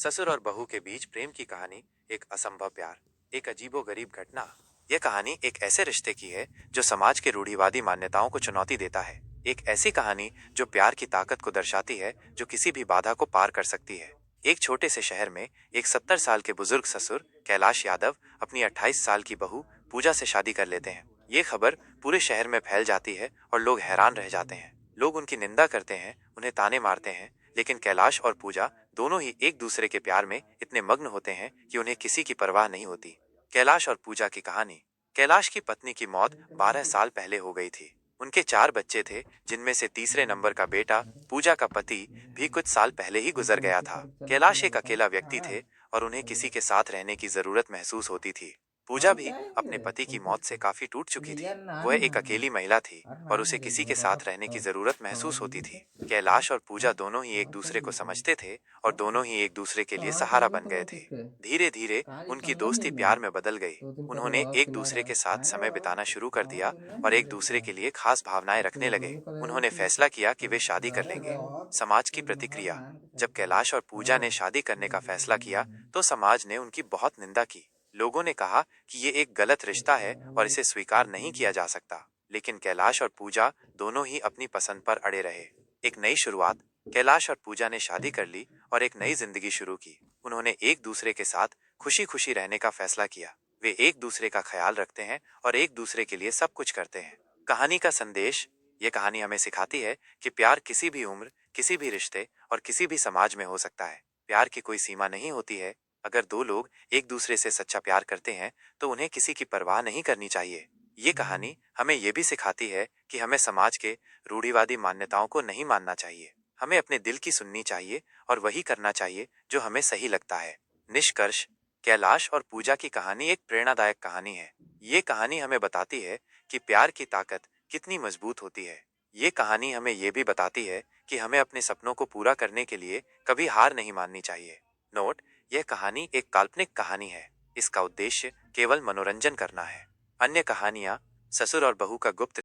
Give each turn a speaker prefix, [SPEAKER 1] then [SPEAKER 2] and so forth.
[SPEAKER 1] ससुर और बहू के बीच प्रेम की कहानी, एक असंभव प्यार, एक अजीबोगरीब घटना। यह कहानी एक ऐसे रिश्ते की है जो समाज के रूढ़िवादी मान्यताओं को चुनौती देता है। एक ऐसी कहानी जो प्यार की ताकत को दर्शाती है, जो किसी भी बाधा को पार कर सकती है। एक छोटे से शहर में एक 70 साल के बुजुर्ग ससुर कैलाश यादव अपनी 28 साल की बहू पूजा से शादी कर लेते हैं। ये खबर पूरे शहर में फैल जाती है और लोग हैरान रह जाते हैं। लोग उनकी निंदा करते हैं, उन्हें ताने मारते हैं, लेकिन कैलाश और पूजा दोनों ही एक दूसरे के प्यार में इतने मग्न होते हैं कि उन्हें किसी की परवाह नहीं होती। कैलाश और पूजा की कहानी। कैलाश की पत्नी की मौत 12 साल पहले हो गई थी। उनके 4 बच्चे थे, जिनमें से तीसरे नंबर का बेटा पूजा का पति भी कुछ साल पहले ही गुजर गया था। कैलाश एक अकेला व्यक्ति थे और उन्हें किसी के साथ रहने की जरूरत महसूस होती थी। पूजा भी अपने पति की मौत से काफी टूट चुकी थी। वह एक अकेली महिला थी और उसे किसी के साथ रहने की जरूरत महसूस होती थी। कैलाश और पूजा दोनों ही एक दूसरे को समझते थे और दोनों ही एक दूसरे के लिए सहारा बन गए थे। धीरे धीरे उनकी दोस्ती प्यार में बदल गई। उन्होंने एक दूसरे के साथ समय बिताना शुरू कर दिया और एक दूसरे के लिए खास भावनाएं रखने लगे। उन्होंने फैसला किया कि वे शादी कर लेंगे। समाज की प्रतिक्रिया। जब कैलाश और पूजा ने शादी करने का फैसला किया, तो समाज ने उनकी बहुत निंदा की। लोगों ने कहा कि ये एक गलत रिश्ता है और इसे स्वीकार नहीं किया जा सकता। लेकिन कैलाश और पूजा दोनों ही अपनी पसंद पर अड़े रहे। एक नई शुरुआत। कैलाश और पूजा ने शादी कर ली और एक नई जिंदगी शुरू की। उन्होंने एक दूसरे के साथ खुशी खुशी रहने का फैसला किया। वे एक दूसरे का ख्याल रखते हैं और एक दूसरे के लिए सब कुछ करते हैं। कहानी का संदेश। ये कहानी हमें सिखाती है कि प्यार किसी भी उम्र, किसी भी रिश्ते और किसी भी समाज में हो सकता है। प्यार की कोई सीमा नहीं होती है। अगर दो लोग एक दूसरे से सच्चा प्यार करते हैं, तो उन्हें किसी की परवाह नहीं करनी चाहिए। ये कहानी हमें ये भी सिखाती है कि हमें समाज के रूढ़िवादी मान्यताओं को नहीं मानना चाहिए। हमें अपने दिल की सुननी चाहिए और वही करना चाहिए जो हमें सही लगता है। निष्कर्ष। कैलाश और पूजा की कहानी एक प्रेरणादायक कहानी है। ये कहानी हमें बताती है कि प्यार की ताकत कितनी मजबूत होती है। ये कहानी हमें ये भी बताती है कि हमें अपने सपनों को पूरा करने के लिए कभी हार नहीं माननी चाहिए। नोट: यह कहानी एक काल्पनिक कहानी है। इसका उद्देश्य केवल मनोरंजन करना है। अन्य कहानियां, ससुर और बहू का गुप्त